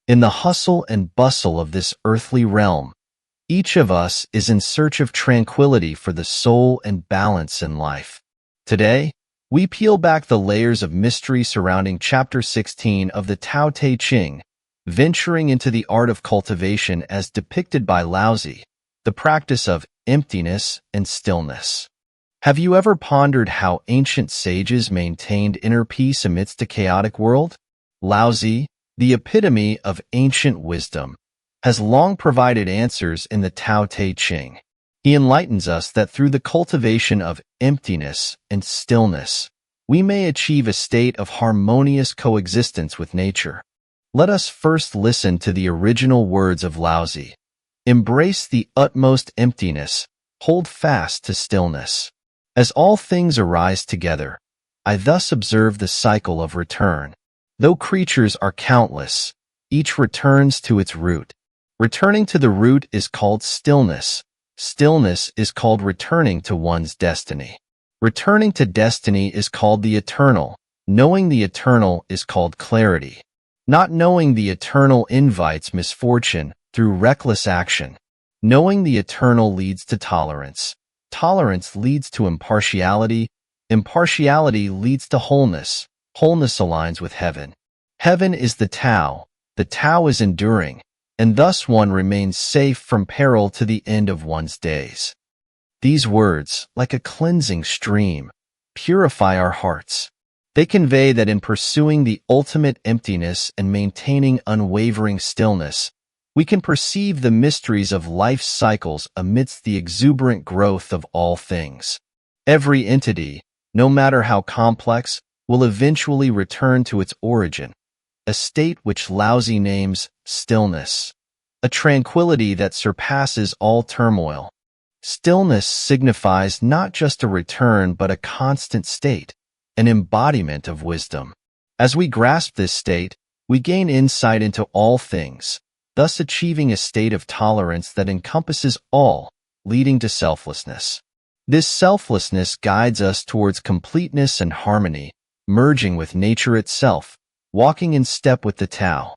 In the hustle and bustle of this earthly realm, each of us is in search of tranquility for the soul and balance in life. Today, we peel back the layers of mystery surrounding Chapter 16 of the Tao Te Ching, venturing into the art of cultivation as depicted by Laozi, the practice of emptiness and stillness. Have you ever pondered how ancient sages maintained inner peace amidst a chaotic world? Laozi, the epitome of ancient wisdom, has long provided answers in the Tao Te Ching. He enlightens us that through the cultivation of emptiness and stillness, we may achieve a state of harmonious coexistence with nature. Let us first listen to the original words of Laozi. Embrace the utmost emptiness, hold fast to stillness. As all things arise together, I thus observe the cycle of return. Though creatures are countless, each returns to its root. Returning to the root is called stillness. Stillness is called returning to one's destiny. Returning to destiny is called the eternal. Knowing the eternal is called clarity. Not knowing the eternal invites misfortune through reckless action. Knowing the eternal leads to tolerance. Tolerance leads to impartiality. Impartiality leads to wholeness. Wholeness aligns with heaven. Heaven is the Tao. The Tao is enduring, and thus one remains safe from peril to the end of one's days. These words, like a cleansing stream, purify our hearts. They convey that in pursuing the ultimate emptiness and maintaining unwavering stillness, we can perceive the mysteries of life's cycles amidst the exuberant growth of all things. Every entity, no matter how complex, will eventually return to its origin, a state which Laozi names stillness, a tranquility that surpasses all turmoil. Stillness signifies not just a return but a constant state, an embodiment of wisdom. As we grasp this state, we gain insight into all things, thus achieving a state of tolerance that encompasses all, leading to selflessness. This selflessness guides us towards completeness and harmony, merging with nature itself, walking in step with the Tao.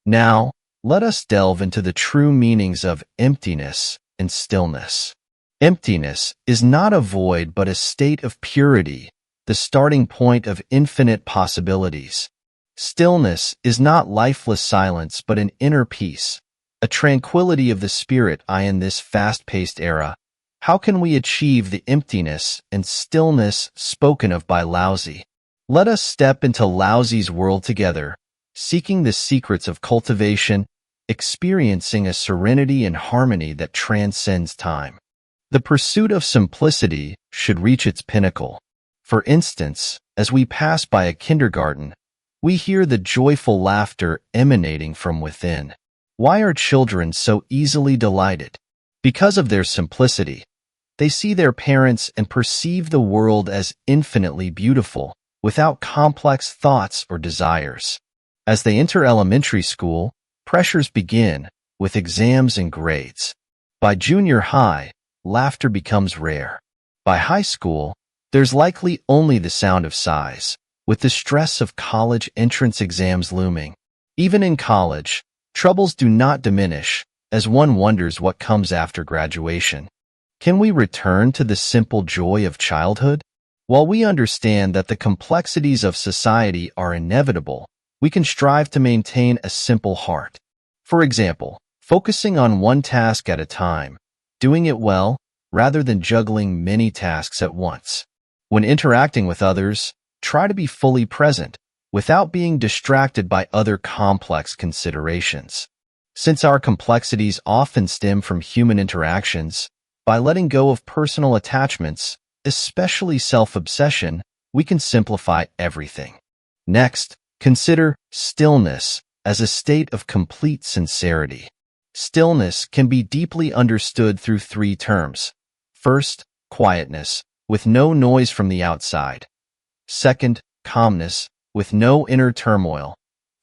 Now, let us delve into the true meanings of emptiness and stillness. Emptiness is not a void but a state of purity, the starting point of infinite possibilities. Stillness is not lifeless silence but an inner peace, a tranquility of the spirit. In this fast-paced era, how can we achieve the emptiness and stillness spoken of by Laozi? Let us step into Laozi's world together, seeking the secrets of cultivation, experiencing a serenity and harmony that transcends time. The pursuit of simplicity should reach its pinnacle. For instance, as we pass by a kindergarten, we hear the joyful laughter emanating from within. Why are children so easily delighted? Because of their simplicity. They see their parents and perceive the world as infinitely beautiful, without complex thoughts or desires. As they enter elementary school, pressures begin, with exams and grades. By junior high, laughter becomes rare. By high school, there's likely only the sound of sighs, with the stress of college entrance exams looming. Even in college, troubles do not diminish, as one wonders what comes after graduation. Can we return to the simple joy of childhood? While we understand that the complexities of society are inevitable, we can strive to maintain a simple heart. For example, focusing on one task at a time, doing it well, rather than juggling many tasks at once. When interacting with others, try to be fully present, without being distracted by other complex considerations. Since our complexities often stem from human interactions, by letting go of personal attachments, especially self-obsession, we can simplify everything. Next, consider stillness as a state of complete sincerity. Stillness can be deeply understood through three terms. First, quietness, with no noise from the outside. Second, calmness, with no inner turmoil.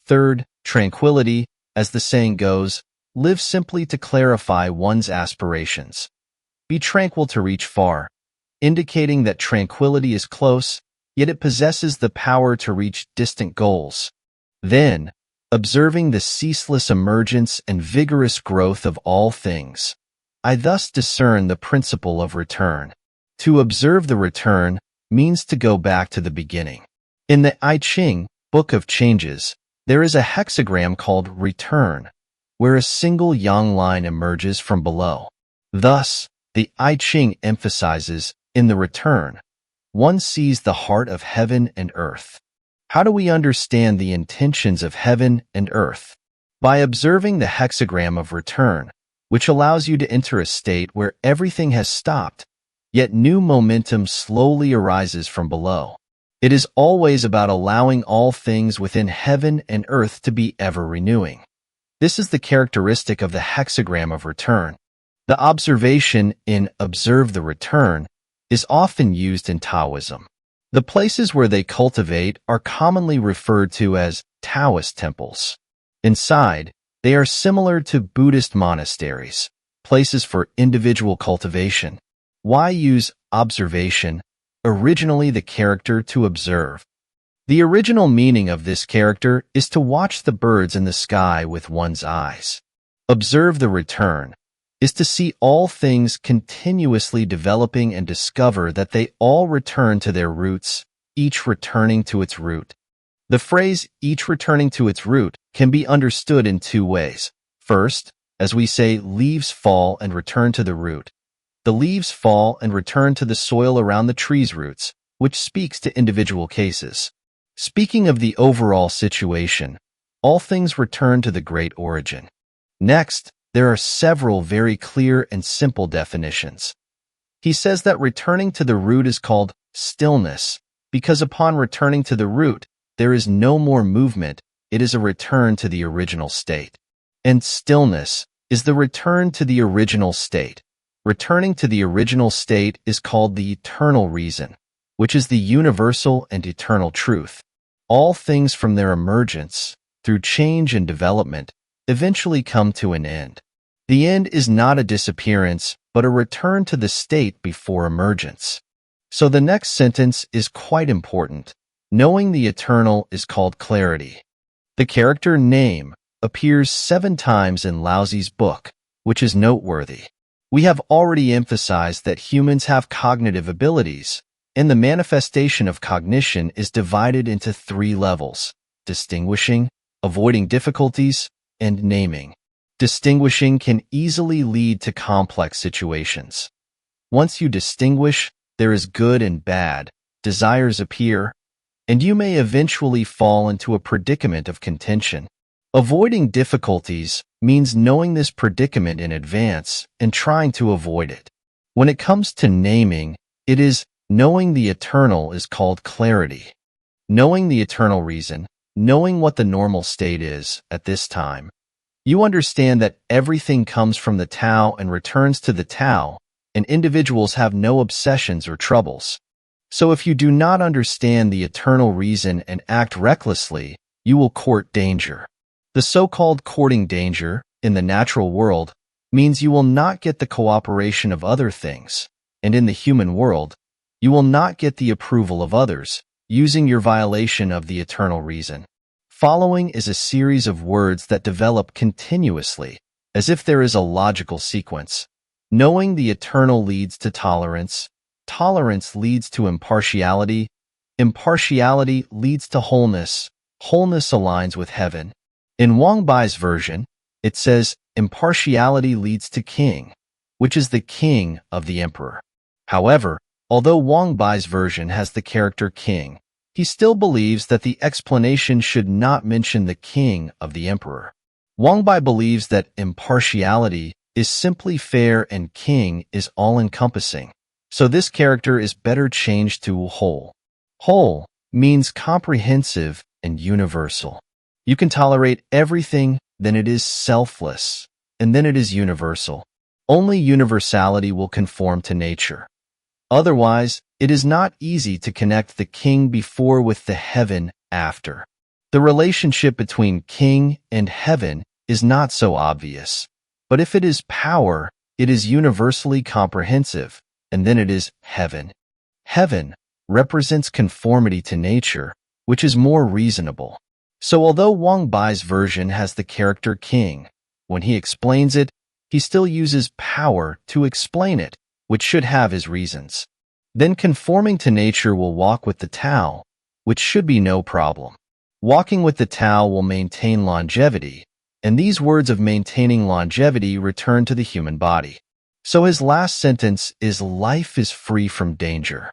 Third, tranquility, as the saying goes, live simply to clarify one's aspirations. Be tranquil to reach far, indicating that tranquility is close, yet it possesses the power to reach distant goals. Then, observing the ceaseless emergence and vigorous growth of all things. I thus discern the principle of return. To observe the return means to go back to the beginning. In the I Ching, Book of Changes, there is a hexagram called return, where a single yang line emerges from below. Thus, the I Ching emphasizes, in the return, one sees the heart of heaven and earth. How do we understand the intentions of heaven and earth? By observing the hexagram of return, which allows you to enter a state where everything has stopped, yet new momentum slowly arises from below. It is always about allowing all things within heaven and earth to be ever renewing. This is the characteristic of the hexagram of return. The observation in observe the return is often used in Taoism. The places where they cultivate are commonly referred to as Taoist temples. Inside, they are similar to Buddhist monasteries, places for individual cultivation. Why use observation? Originally the character to observe. The original meaning of this character is to watch the birds in the sky with one's eyes. Observe the return is to see all things continuously developing and discover that they all return to their roots, each returning to its root. The phrase, each returning to its root, can be understood in two ways. First, as we say, leaves fall and return to the root. The leaves fall and return to the soil around the tree's roots, which speaks to individual cases. Speaking of the overall situation, all things return to the great origin. Next, there are several very clear and simple definitions. He says that returning to the root is called stillness, because upon returning to the root, there is no more movement, it is a return to the original state. And stillness is the return to the original state. Returning to the original state is called the eternal reason, which is the universal and eternal truth. All things from their emergence, through change and development, eventually come to an end. The end is not a disappearance, but a return to the state before emergence. So the next sentence is quite important. Knowing the eternal is called clarity. The character name appears 7 times in Laozi's book, which is noteworthy. We have already emphasized that humans have cognitive abilities, and the manifestation of cognition is divided into 3 levels: distinguishing, avoiding difficulties, and naming. Distinguishing can easily lead to complex situations. Once you distinguish, there is good and bad, desires appear, and you may eventually fall into a predicament of contention. Avoiding difficulties means knowing this predicament in advance and trying to avoid it. When it comes to naming, it is knowing the eternal is called clarity. Knowing the eternal reason, knowing what the normal state is at this time. You understand that everything comes from the Tao and returns to the Tao, and individuals have no obsessions or troubles. So if you do not understand the eternal reason and act recklessly, you will court danger. The so-called courting danger, in the natural world, means you will not get the cooperation of other things, and in the human world, you will not get the approval of others, using your violation of the eternal reason. Following is a series of words that develop continuously, as if there is a logical sequence. Knowing the eternal leads to tolerance. Tolerance leads to impartiality. Impartiality leads to wholeness. Wholeness aligns with heaven. In Wang Bai's version, it says, impartiality leads to king, which is the king of the emperor. However, although Wang Bai's version has the character king, he still believes that the explanation should not mention the king of the emperor. Wang Bai believes that impartiality is simply fair and king is all-encompassing, so this character is better changed to whole. Whole means comprehensive and universal. You can tolerate everything, then it is selfless, and then it is universal. Only universality will conform to nature. Otherwise, it is not easy to connect the king before with the heaven after. The relationship between king and heaven is not so obvious. But if it is power, it is universally comprehensive, and then it is heaven. Heaven represents conformity to nature, which is more reasonable. So although Wang Bai's version has the character king, when he explains it, he still uses power to explain it, which should have his reasons. Then conforming to nature will walk with the Tao, which should be no problem. Walking with the Tao will maintain longevity, and these words of maintaining longevity return to the human body. So his last sentence is life is free from danger.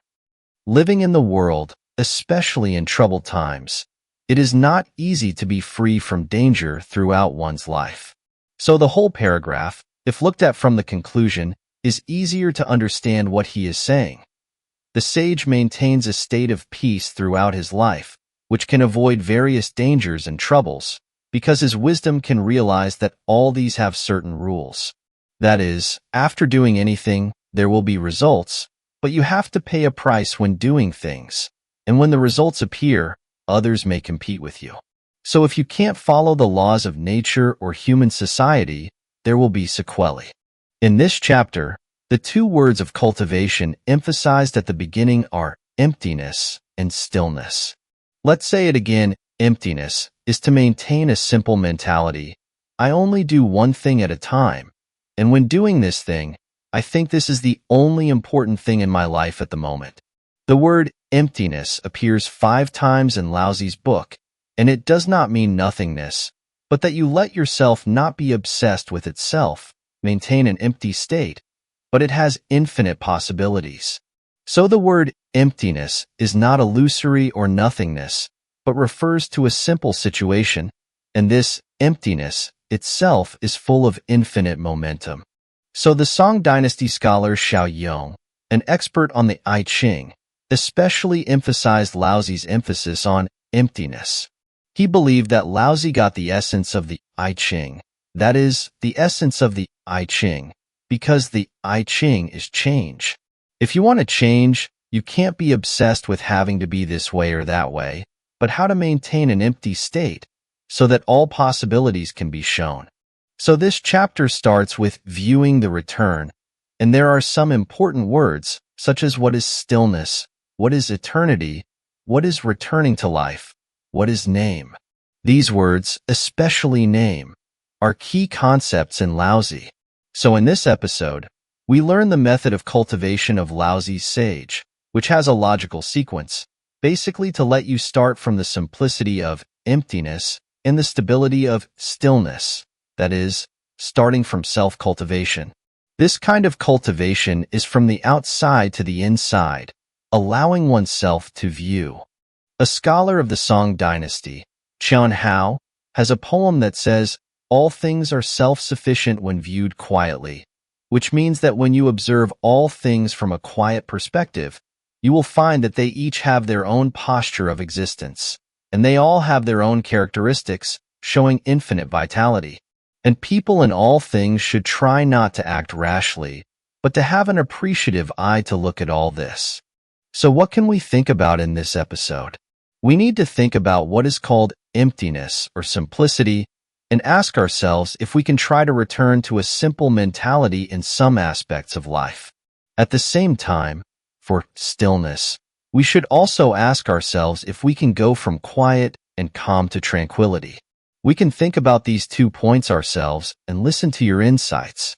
Living in the world, especially in troubled times, it is not easy to be free from danger throughout one's life. So the whole paragraph, if looked at from the conclusion, is easier to understand what he is saying. The sage maintains a state of peace throughout his life, which can avoid various dangers and troubles, because his wisdom can realize that all these have certain rules. That is, after doing anything, there will be results, but you have to pay a price when doing things, and when the results appear, others may compete with you. So if you can't follow the laws of nature or human society, there will be sequelae. In this chapter, the two words of cultivation emphasized at the beginning are emptiness and stillness. Let's say it again, emptiness is to maintain a simple mentality. I only do one thing at a time, and when doing this thing, I think this is the only important thing in my life at the moment. The word emptiness appears 5 times in Laozi's book, and it does not mean nothingness, but that you let yourself not be obsessed with itself, maintain an empty state, but it has infinite possibilities. So the word emptiness is not illusory or nothingness, but refers to a simple situation, and this emptiness itself is full of infinite momentum. So the Song Dynasty scholar Xiao Yong, an expert on the I Ching, especially emphasized Laozi's emphasis on emptiness. He believed that Laozi got the essence of the I Ching, that is, the essence of the I Ching, because the I Ching is change. If you want to change, you can't be obsessed with having to be this way or that way, but how to maintain an empty state so that all possibilities can be shown. So this chapter starts with viewing the return, and there are some important words, such as what is stillness, what is eternity, what is returning to life, what is name. These words, especially name, are key concepts in Laozi. So in this episode, we learn the method of cultivation of Laozi's sage, which has a logical sequence, basically to let you start from the simplicity of emptiness and the stability of stillness, that is, starting from self-cultivation. This kind of cultivation is from the outside to the inside, allowing oneself to view. A scholar of the Song Dynasty, Qian Hao, has a poem that says, "All things are self-sufficient when viewed quietly," which means that when you observe all things from a quiet perspective, you will find that they each have their own posture of existence, and they all have their own characteristics, showing infinite vitality. And people in all things should try not to act rashly, but to have an appreciative eye to look at all this. So what can we think about in this episode? We need to think about what is called emptiness or simplicity, and ask ourselves if we can try to return to a simple mentality in some aspects of life. At the same time, for stillness, we should also ask ourselves if we can go from quiet and calm to tranquility. We can think about these 2 points ourselves and listen to your insights.